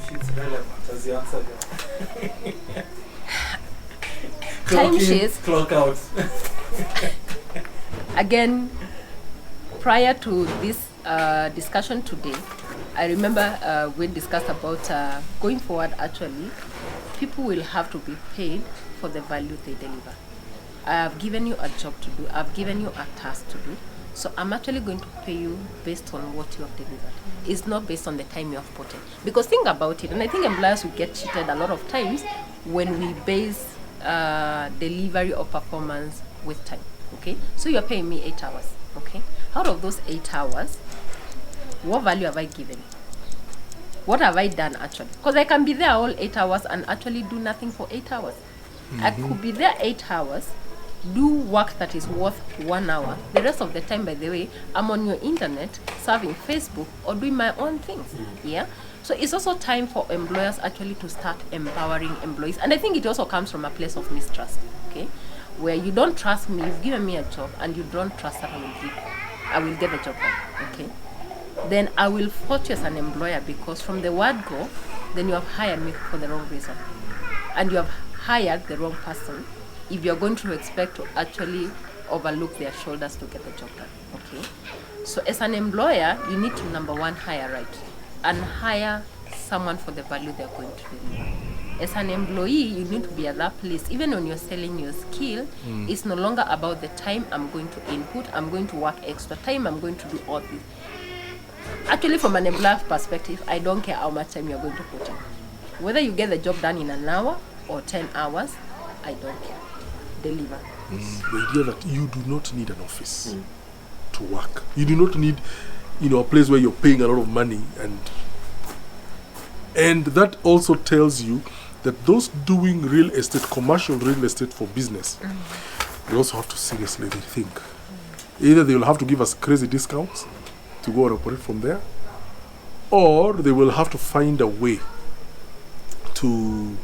She's relevant as the answer. Time sheets. Clock out. Again, prior to this discussion today, I remember we discussed about going forward. Actually, people will have to be paid for the value they deliver. I have given you a job to do. I've given you a task to do. So I'm actually going to pay you based on what you have delivered. It's not based on the time you have put in. Because think about it, and I think employers will get cheated a lot of times when we base delivery or performance with time. Okay, so you're paying me 8 hours. Okay, out of those 8 hours, what value have I given? What have I done actually? Because I can be there all 8 hours and actually do nothing for 8 hours. I could be there 8 hours, do work that is worth 1 hour. The rest of the time, by the way, I'm on your internet, surfing Facebook, or doing my own things. Yeah. So it's also time for employers actually to start empowering employees. And I think it also comes from a place of mistrust. Okay, where you don't trust me, you've given me a job, and you don't trust that I will get the job done. Okay. Then I will fault you as an employer, because from the word go, then you have hired me for the wrong reason. And you have hired the wrong person if you're going to expect to actually overlook their shoulders to get the job done. Okay. So as an employer, you need to, number one, hire right. And hire someone for the value they're going to deliver. As an employee, you need to be at that place. Even when you're selling your skill, it's no longer about the time I'm going to input, I'm going to work extra time, I'm going to do all this. Actually, from an employer perspective, I don't care how much time you're going to put in. Whether you get the job done in an hour or 10 hours, I don't care. Deliver. The idea that you do not need an office to work. You do not need, a place where you're paying a lot of money, and that also tells you that those doing real estate, commercial real estate for business, they also have to seriously rethink. Either they will have to give us crazy discounts to go and operate from there, or they will have to find a way to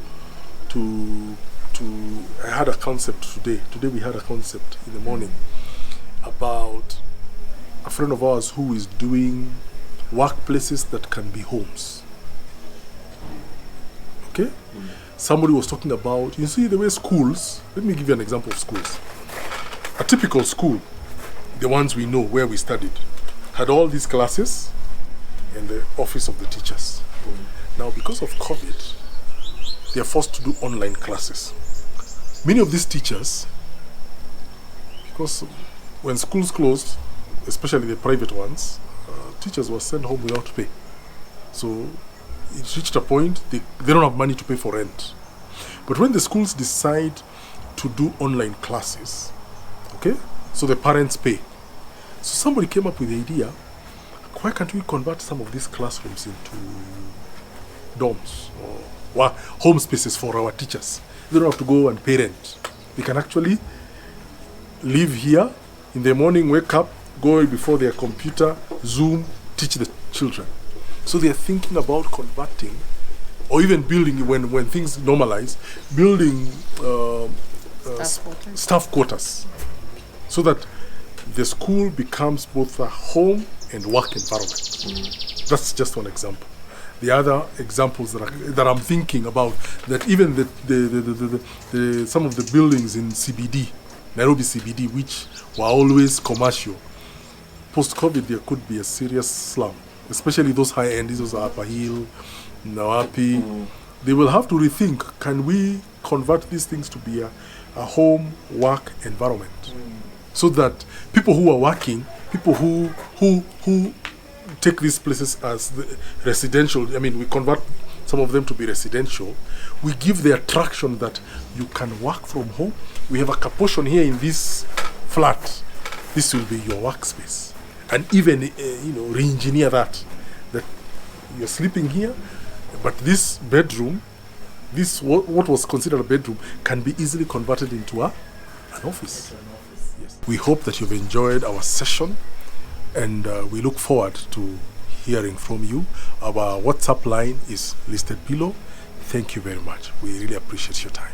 I had a concept today. Today we had a concept in the morning about a friend of ours who is doing workplaces that can be homes. Okay? Somebody was talking about, you see the way schools, let me give you an example of schools. A typical school, the ones we know where we studied, had all these classes and the office of the teachers. Now, because of COVID, they are forced to do online classes. Many of these teachers, because when schools closed, especially the private ones, teachers were sent home without pay. So it reached a point they don't have money to pay for rent. But when the schools decide to do online classes, okay, so the parents pay. So somebody came up with the idea, why can't we convert some of these classrooms into dorms or home spaces for our teachers? They don't have to go and pay rent. They can actually live here in the morning, wake up, go before their computer, Zoom, teach the children. So they are thinking about converting, or even building, when things normalize, building staff quarters, so that the school becomes both a home and work environment. That's just one example. The other examples that I'm thinking about, that even the some of the buildings in CBD, Nairobi CBD, which were always commercial, post-COVID there could be a serious slump, especially those high-end, those are Upper Hill, Nawapi. They will have to rethink, can we convert these things to be a home work environment? So that people who are working, people who take these places as the residential, we convert some of them to be residential, we give the attraction that you can work from home. We have a portion here in this flat. This will be your workspace. And even, re-engineer that you're sleeping here, but this bedroom, what was considered a bedroom, can be easily converted into an office. Yes. We hope that you've enjoyed our session, and we look forward to hearing from you. Our WhatsApp line is listed below. Thank you very much. We really appreciate your time.